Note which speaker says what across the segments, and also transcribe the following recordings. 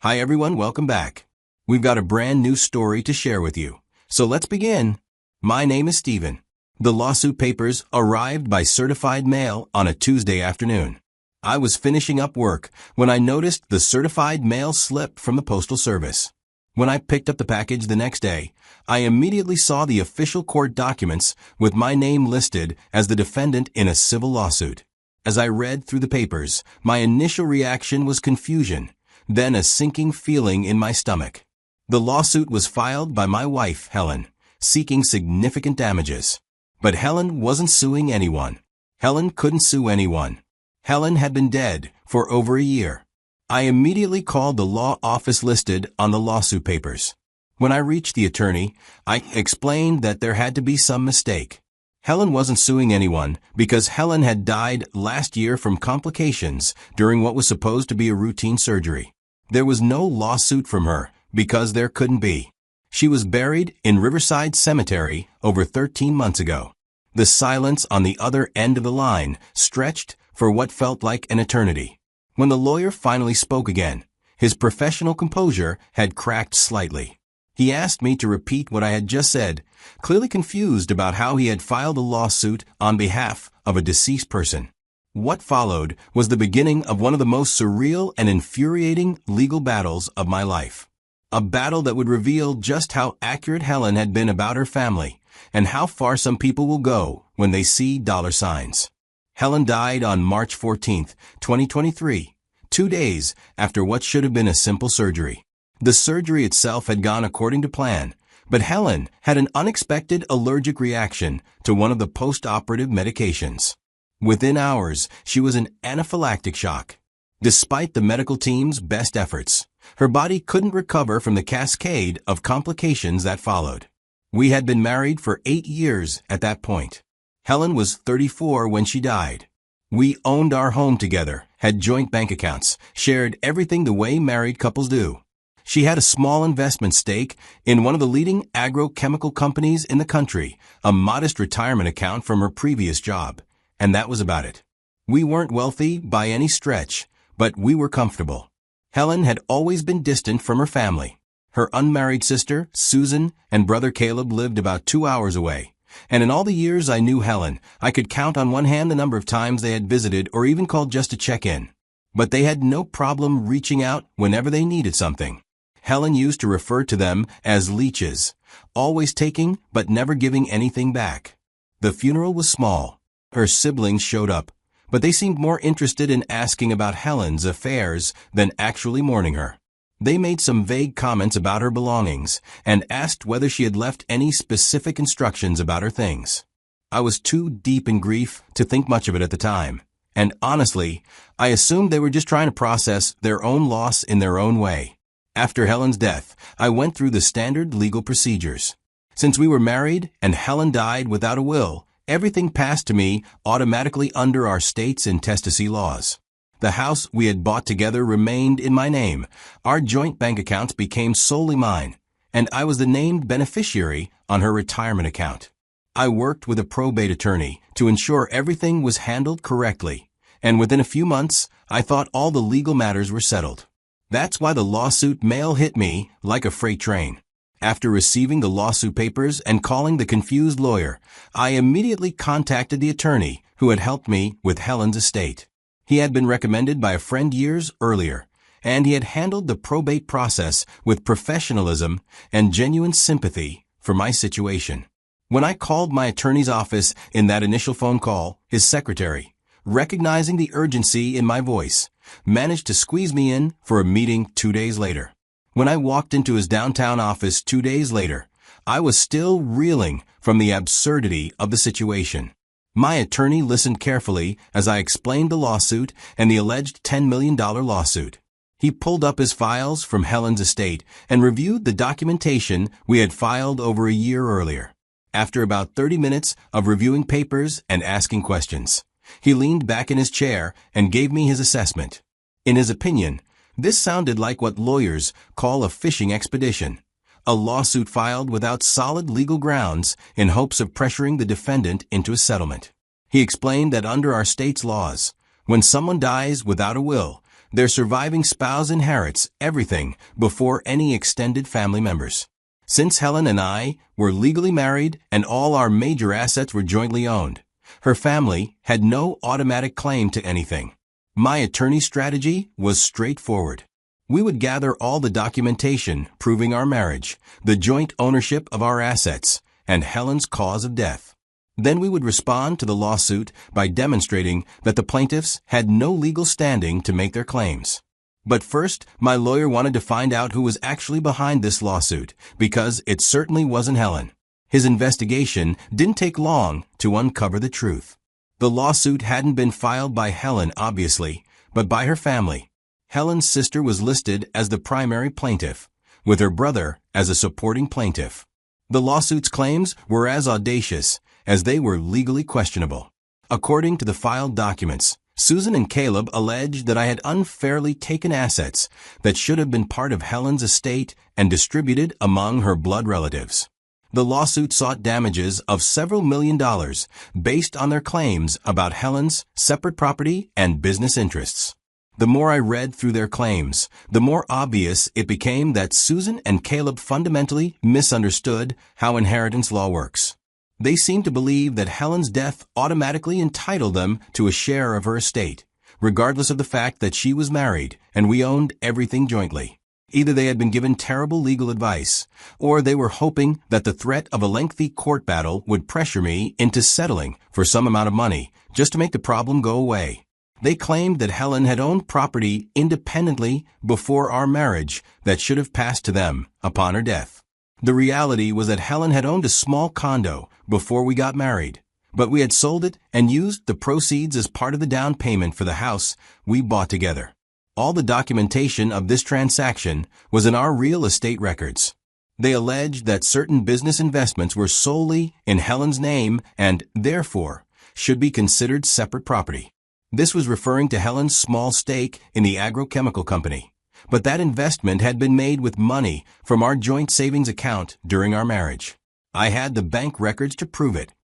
Speaker 1: Hi everyone, welcome back. We've got a brand new story to share with you. So let's begin. My name is Steven. The lawsuit papers arrived by certified mail on a Tuesday afternoon. I was finishing up work when I noticed the certified mail slip from the Postal Service. When I picked up the package the next day, I immediately saw the official court documents with my name listed as the defendant in a civil lawsuit. As I read through the papers, my initial reaction was confusion, then a sinking feeling in my stomach. The lawsuit was filed by my wife, Helen, seeking significant damages. But Helen wasn't suing anyone. Helen couldn't sue anyone. Helen had been dead for over a year. I immediately called the law office listed on the lawsuit papers. When I reached the attorney, I explained that there had to be some mistake. Helen wasn't suing anyone because Helen had died last year from complications during what was supposed to be a routine surgery. There was no lawsuit from her because there couldn't be. She was buried in Riverside Cemetery over 13 months ago. The silence on the other end of the line stretched for what felt like an eternity. When the lawyer finally spoke again, his professional composure had cracked slightly. He asked me to repeat what I had just said, clearly confused about how he had filed a lawsuit on behalf of a deceased person. What followed was the beginning of one of the most surreal and infuriating legal battles of my life. A battle that would reveal just how accurate Helen had been about her family and how far some people will go when they see dollar signs. Helen died on March 14, 2023, 2 days after what should have been a simple surgery. The surgery itself had gone according to plan, but Helen had an unexpected allergic reaction to one of the post-operative medications. Within hours, she was in anaphylactic shock. Despite the medical team's best efforts, her body couldn't recover from the cascade of complications that followed. We had been married for 8 years at that point. Helen was 34 when she died. We owned our home together, had joint bank accounts, shared everything the way married couples do. She had a small investment stake in one of the leading agrochemical companies in the country, a modest retirement account from her previous job, and that was about it. We weren't wealthy by any stretch, but we were comfortable. Helen had always been distant from her family. Her unmarried sister, Susan, and brother Caleb lived about 2 hours away. And in all the years I knew Helen, I could count on one hand the number of times they had visited or even called just to check in. But they had no problem reaching out whenever they needed something. Helen used to refer to them as leeches, always taking but never giving anything back. The funeral was small. Her siblings showed up, but they seemed more interested in asking about Helen's affairs than actually mourning her. They made some vague comments about her belongings and asked whether she had left any specific instructions about her things. I was too deep in grief to think much of it at the time, and honestly, I assumed they were just trying to process their own loss in their own way. After Helen's death, I went through the standard legal procedures. Since we were married and Helen died without a will, everything passed to me automatically under our state's intestacy laws. The house we had bought together remained in my name. Our joint bank accounts became solely mine, and I was the named beneficiary on her retirement account. I worked with a probate attorney to ensure everything was handled correctly, and within a few months, I thought all the legal matters were settled. That's why the lawsuit mail hit me like a freight train. After receiving the lawsuit papers and calling the confused lawyer, I immediately contacted the attorney who had helped me with Helen's estate. He had been recommended by a friend years earlier, and he had handled the probate process with professionalism and genuine sympathy for my situation. When I called my attorney's office in that initial phone call, his secretary, recognizing the urgency in my voice, managed to squeeze me in for a meeting 2 days later. When I walked into his downtown office 2 days later, I was still reeling from the absurdity of the situation. My attorney listened carefully as I explained the lawsuit and the alleged $10 million lawsuit. He pulled up his files from Helen's estate and reviewed the documentation we had filed over a year earlier. After about 30 minutes of reviewing papers and asking questions, he leaned back in his chair and gave me his assessment. In his opinion, this sounded like what lawyers call a fishing expedition. A lawsuit filed without solid legal grounds in hopes of pressuring the defendant into a settlement. He explained that under our state's laws, when someone dies without a will, Their surviving spouse inherits everything before any extended family members. Since Helen and I were legally married and all our major assets were jointly owned, her family had no automatic claim to anything. My attorney's strategy was straightforward. We would gather all the documentation proving our marriage, the joint ownership of our assets, and Helen's cause of death. Then we would respond to the lawsuit by demonstrating that the plaintiffs had no legal standing to make their claims. But first, my lawyer wanted to find out who was actually behind this lawsuit, because it certainly wasn't Helen. His investigation didn't take long to uncover the truth. The lawsuit hadn't been filed by Helen, obviously, but by her family. Helen's sister was listed as the primary plaintiff, with her brother as a supporting plaintiff. The lawsuit's claims were as audacious as they were legally questionable. According to the filed documents, Susan and Caleb alleged that I had unfairly taken assets that should have been part of Helen's estate and distributed among her blood relatives. The lawsuit sought damages of several $1,000,000 based on their claims about Helen's separate property and business interests. The more I read through their claims, the more obvious it became that Susan and Caleb fundamentally misunderstood how inheritance law works. They seemed to believe that Helen's death automatically entitled them to a share of her estate, regardless of the fact that she was married and we owned everything jointly. Either they had been given terrible legal advice, or they were hoping that the threat of a lengthy court battle would pressure me into settling for some amount of money just to make the problem go away. They claimed that Helen had owned property independently before our marriage that should have passed to them upon her death. The reality was that Helen had owned a small condo before we got married, but we had sold it and used the proceeds as part of the down payment for the house we bought together. All the documentation of this transaction was in our real estate records. They alleged that certain business investments were solely in Helen's name and, therefore, should be considered separate property. This was referring to Helen's small stake in the agrochemical company. But that investment had been made with money from our joint savings account during our marriage. I had the bank records to prove it.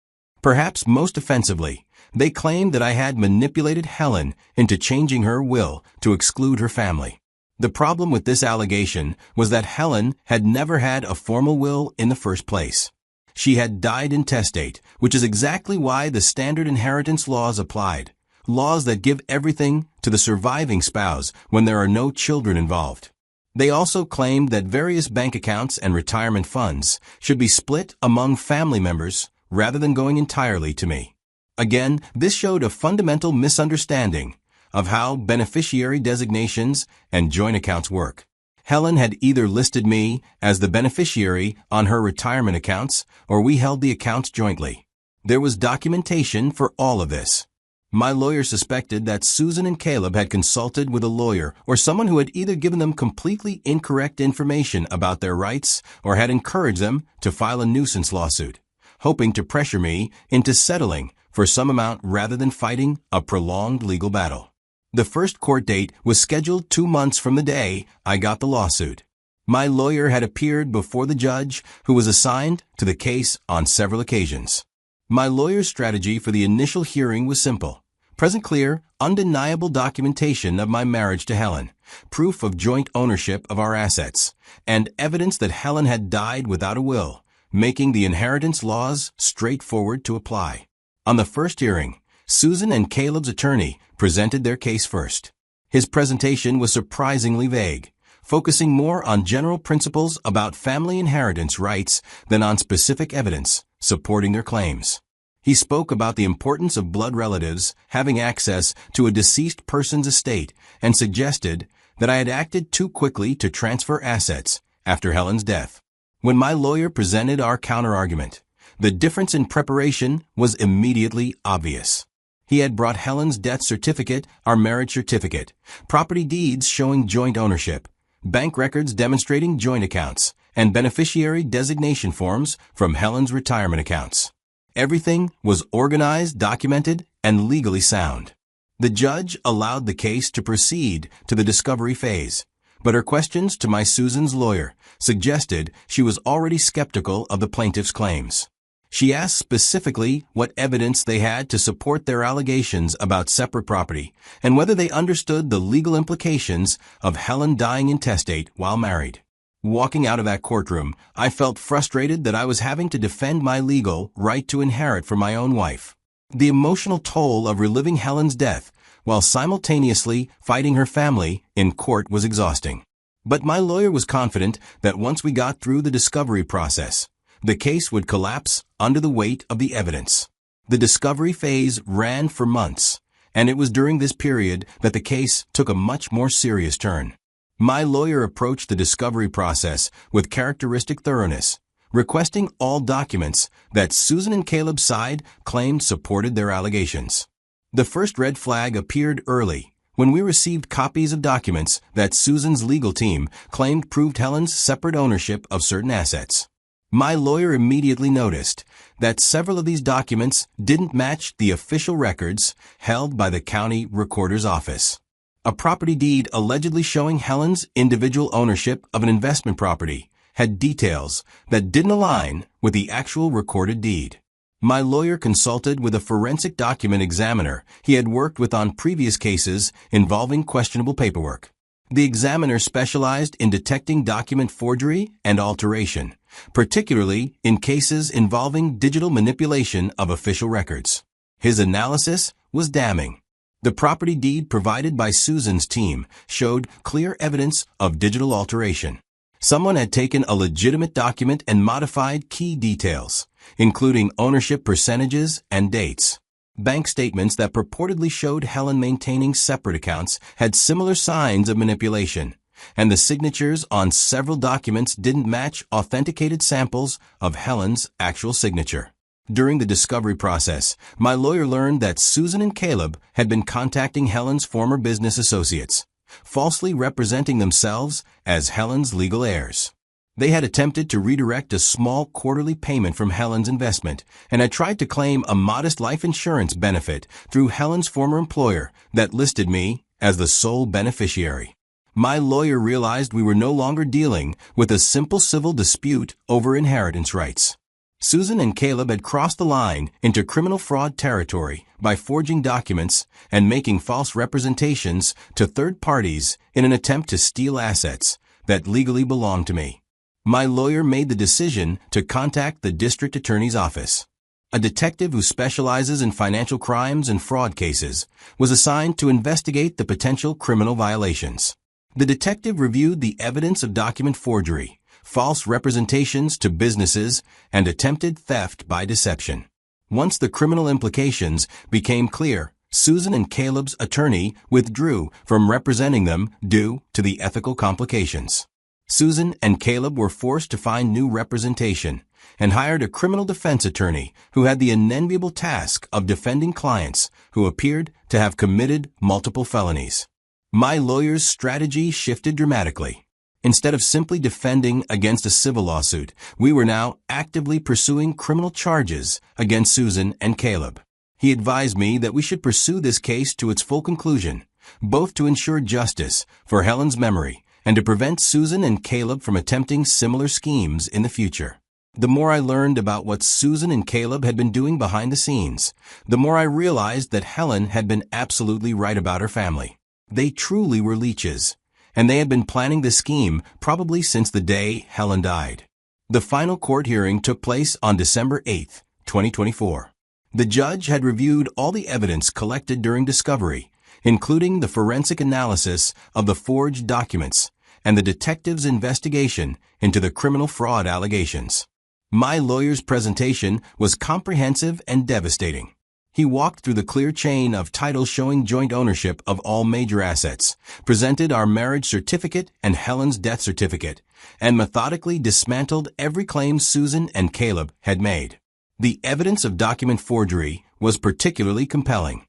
Speaker 1: Perhaps most offensively, they claimed that I had manipulated Helen into changing her will to exclude her family. The problem with this allegation was that Helen had never had a formal will in the first place. She had died intestate, which is exactly why the standard inheritance laws applied. Laws that give everything to the surviving spouse when there are no children involved. They also claimed that various bank accounts and retirement funds should be split among family members rather than going entirely to me. Again, this showed a fundamental misunderstanding of how beneficiary designations and joint accounts work. Helen had either listed me as the beneficiary on her retirement accounts or we held the accounts jointly. There was documentation for all of this. My lawyer suspected that Susan and Caleb had consulted with a lawyer or someone who had either given them completely incorrect information about their rights or had encouraged them to file a nuisance lawsuit, hoping to pressure me into settling for some amount rather than fighting a prolonged legal battle. The first court date was scheduled 2 months from the day I got the lawsuit. My lawyer had appeared before the judge who was assigned to the case on several occasions. My lawyer's strategy for the initial hearing was simple. Present clear, undeniable documentation of my marriage to Helen, proof of joint ownership of our assets, and evidence that Helen had died without a will, making the inheritance laws straightforward to apply. On the first hearing, Susan and Caleb's attorney presented their case first. His presentation was surprisingly vague, focusing more on general principles about family inheritance rights than on specific evidence supporting their claims. He spoke about the importance of blood relatives having access to a deceased person's estate and suggested that I had acted too quickly to transfer assets after Helen's death. When my lawyer presented our counterargument, the difference in preparation was immediately obvious. He had brought Helen's death certificate, our marriage certificate, property deeds showing joint ownership, bank records demonstrating joint accounts, and beneficiary designation forms from Helen's retirement accounts. Everything was organized, documented, and legally sound. The judge allowed the case to proceed to the discovery phase, but her questions to my Susan's lawyer suggested she was already skeptical of the plaintiff's claims. She asked specifically what evidence they had to support their allegations about separate property and whether they understood the legal implications of Helen dying intestate while married. Walking out of that courtroom, I felt frustrated that I was having to defend my legal right to inherit from my own wife. The emotional toll of reliving Helen's death while simultaneously fighting her family in court was exhausting. But my lawyer was confident that once we got through the discovery process, the case would collapse under the weight of the evidence. The discovery phase ran for months, and it was during this period that the case took a much more serious turn. My lawyer approached the discovery process with characteristic thoroughness, requesting all documents that Susan and Caleb's side claimed supported their allegations. The first red flag appeared early when we received copies of documents that Susan's legal team claimed proved Helen's separate ownership of certain assets. My lawyer immediately noticed that several of these documents didn't match the official records held by the county recorder's office. A property deed allegedly showing Helen's individual ownership of an investment property had details that didn't align with the actual recorded deed. My lawyer consulted with a forensic document examiner he had worked with on previous cases involving questionable paperwork. The examiner specialized in detecting document forgery and alteration, particularly in cases involving digital manipulation of official records. His analysis was damning. The property deed provided by Susan's team showed clear evidence of digital alteration. Someone had taken a legitimate document and modified key details, including ownership percentages and dates. Bank statements that purportedly showed Helen maintaining separate accounts had similar signs of manipulation, and the signatures on several documents didn't match authenticated samples of Helen's actual signature. During the discovery process, my lawyer learned that Susan and Caleb had been contacting Helen's former business associates, falsely representing themselves as Helen's legal heirs. They had attempted to redirect a small quarterly payment from Helen's investment and had tried to claim a modest life insurance benefit through Helen's former employer that listed me as the sole beneficiary. My lawyer realized we were no longer dealing with a simple civil dispute over inheritance rights. Susan and Caleb had crossed the line into criminal fraud territory by forging documents and making false representations to third parties in an attempt to steal assets that legally belonged to me. My lawyer made the decision to contact the district attorney's office. A detective who specializes in financial crimes and fraud cases was assigned to investigate the potential criminal violations. The detective reviewed the evidence of document forgery, false representations to businesses, and attempted theft by deception. Once the criminal implications became clear, Susan and Caleb's attorney withdrew from representing them due to the ethical complications. Susan and Caleb were forced to find new representation and hired a criminal defense attorney who had the unenviable task of defending clients who appeared to have committed multiple felonies. My lawyer's strategy shifted dramatically. Instead of simply defending against a civil lawsuit, we were now actively pursuing criminal charges against Susan and Caleb. He advised me that we should pursue this case to its full conclusion, both to ensure justice for Helen's memory and to prevent Susan and Caleb from attempting similar schemes in the future. The more I learned about what Susan and Caleb had been doing behind the scenes, the more I realized that Helen had been absolutely right about her family. They truly were leeches, and they had been planning this scheme probably since the day Helen died. The final court hearing took place on December 8, 2024. The judge had reviewed all the evidence collected during discovery, including the forensic analysis of the forged documents and the detective's investigation into the criminal fraud allegations. My lawyer's presentation was comprehensive and devastating. He walked through the clear chain of titles showing joint ownership of all major assets, presented our marriage certificate and Helen's death certificate, and methodically dismantled every claim Susan and Caleb had made. The evidence of document forgery was particularly compelling.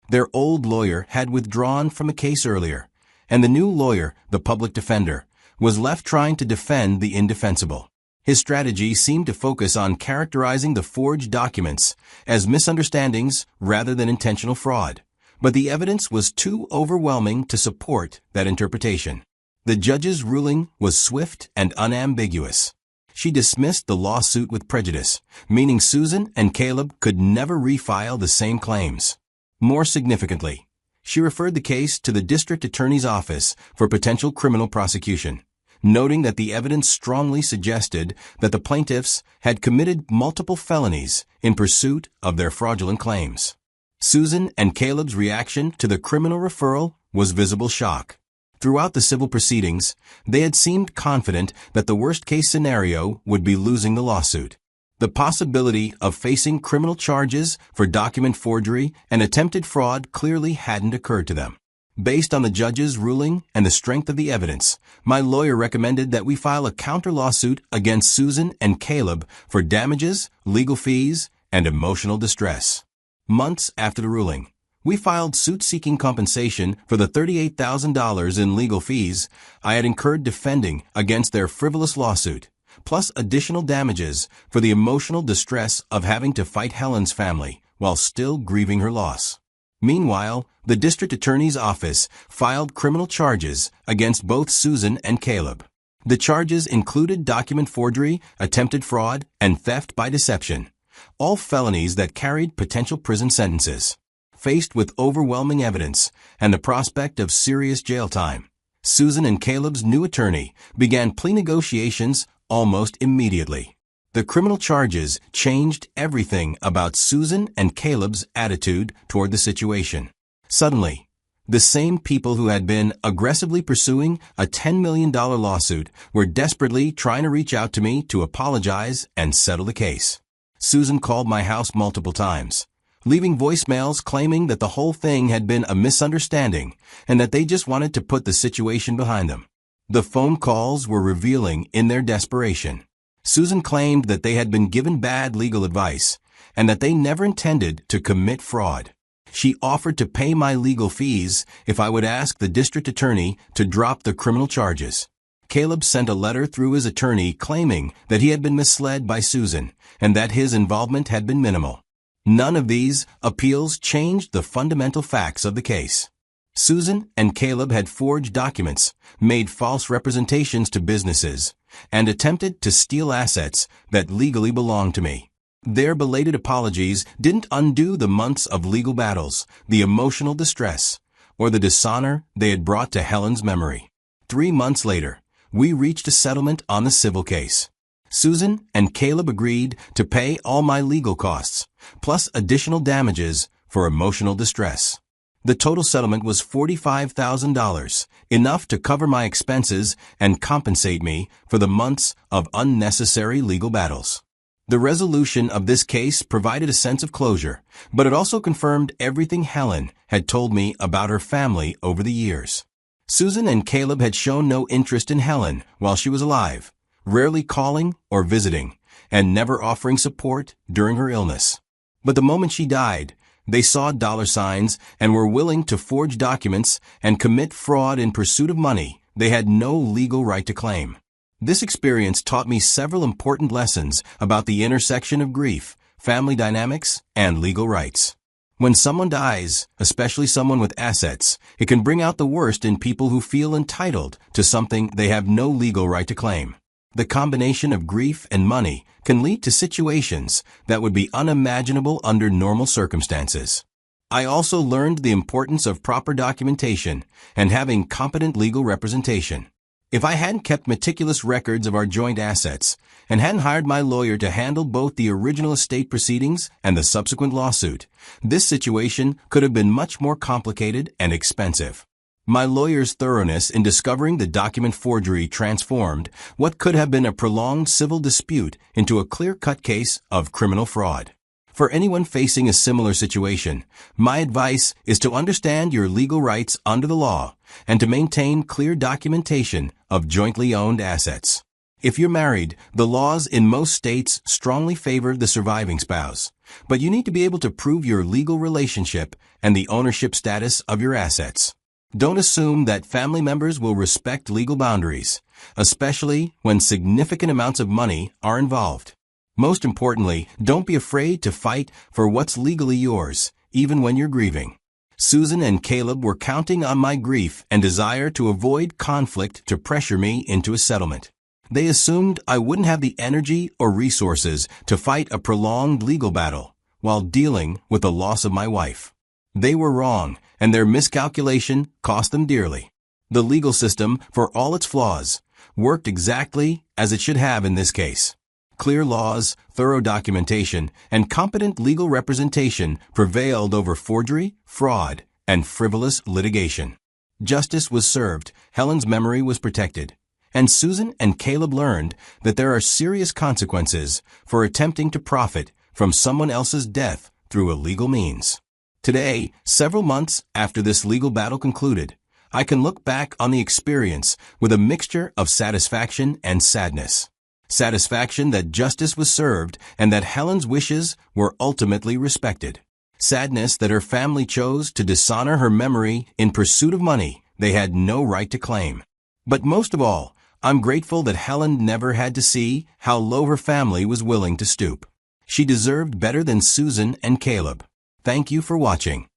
Speaker 1: Their old lawyer had withdrawn from a case earlier, and the new lawyer, the public defender, was left trying to defend the indefensible. His strategy seemed to focus on characterizing the forged documents as misunderstandings rather than intentional fraud, but the evidence was too overwhelming to support that interpretation. The judge's ruling was swift and unambiguous. She dismissed the lawsuit with prejudice, meaning Susan and Caleb could never refile the same claims. More significantly, she referred the case to the district attorney's office for potential criminal prosecution, noting that the evidence strongly suggested that the plaintiffs had committed multiple felonies in pursuit of their fraudulent claims. Susan and Caleb's reaction to the criminal referral was visible shock. Throughout the civil proceedings, they had seemed confident that the worst-case scenario would be losing the lawsuit. The possibility of facing criminal charges for document forgery and attempted fraud clearly hadn't occurred to them. Based on the judge's ruling and the strength of the evidence, my lawyer recommended that we file a counter-lawsuit against Susan and Caleb for damages, legal fees, and emotional distress. Months after the ruling, we filed suit seeking compensation for the $38,000 in legal fees I had incurred defending against their frivolous lawsuit, plus additional damages for the emotional distress of having to fight Helen's family while still grieving her loss. Meanwhile, the district attorney's office filed criminal charges against both Susan and Caleb. The charges included document forgery, attempted fraud, and theft by deception, all felonies that carried potential prison sentences. Faced with overwhelming evidence and the prospect of serious jail time, Susan and Caleb's new attorney began plea negotiations almost immediately. The criminal charges changed everything about Susan and Caleb's attitude toward the situation. Suddenly, the same people who had been aggressively pursuing a $10 million lawsuit were desperately trying to reach out to me to apologize and settle the case. Susan called my house multiple times, leaving voicemails claiming that the whole thing had been a misunderstanding and that they just wanted to put the situation behind them. The phone calls were revealing in their desperation. Susan claimed that they had been given bad legal advice and that they never intended to commit fraud. She offered to pay my legal fees if I would ask the district attorney to drop the criminal charges. Caleb sent a letter through his attorney claiming that he had been misled by Susan and that his involvement had been minimal. None of these appeals changed the fundamental facts of the case. Susan and Caleb had forged documents, made false representations to businesses, and attempted to steal assets that legally belonged to me. Their belated apologies didn't undo the months of legal battles, the emotional distress, or the dishonor they had brought to Helen's memory. 3 months later, we reached a settlement on the civil case. Susan and Caleb agreed to pay all my legal costs, plus additional damages for emotional distress. The total settlement was $45,000, enough to cover my expenses and compensate me for the months of unnecessary legal battles. The resolution of this case provided a sense of closure, but it also confirmed everything Helen had told me about her family over the years. Susan and Caleb had shown no interest in Helen while she was alive, rarely calling or visiting, and never offering support during her illness. But the moment she died, they saw dollar signs and were willing to forge documents and commit fraud in pursuit of money they had no legal right to claim. This experience taught me several important lessons about the intersection of grief, family dynamics, and legal rights. When someone dies, especially someone with assets, it can bring out the worst in people who feel entitled to something they have no legal right to claim. The combination of grief and money can lead to situations that would be unimaginable under normal circumstances. I also learned the importance of proper documentation and having competent legal representation. If I hadn't kept meticulous records of our joint assets and hadn't hired my lawyer to handle both the original estate proceedings and the subsequent lawsuit, this situation could have been much more complicated and expensive. My lawyer's thoroughness in discovering the document forgery transformed what could have been a prolonged civil dispute into a clear-cut case of criminal fraud. For anyone facing a similar situation, my advice is to understand your legal rights under the law and to maintain clear documentation of jointly owned assets. If you're married, the laws in most states strongly favor the surviving spouse, but you need to be able to prove your legal relationship and the ownership status of your assets. Don't assume that family members will respect legal boundaries, especially when significant amounts of money are involved. Most importantly, don't be afraid to fight for what's legally yours, even when you're grieving. Susan and Caleb were counting on my grief and desire to avoid conflict to pressure me into a settlement. They assumed I wouldn't have the energy or resources to fight a prolonged legal battle while dealing with the loss of my wife. They were wrong, and their miscalculation cost them dearly. The legal system, for all its flaws, worked exactly as it should have in this case. Clear laws, thorough documentation, and competent legal representation prevailed over forgery, fraud, and frivolous litigation. Justice was served, Helen's memory was protected, and Susan and Caleb learned that there are serious consequences for attempting to profit from someone else's death through illegal means. Today, several months after this legal battle concluded, I can look back on the experience with a mixture of satisfaction and sadness. Satisfaction that justice was served and that Helen's wishes were ultimately respected. Sadness that her family chose to dishonor her memory in pursuit of money they had no right to claim. But most of all, I'm grateful that Helen never had to see how low her family was willing to stoop. She deserved better than Susan and Caleb. Thank you for watching.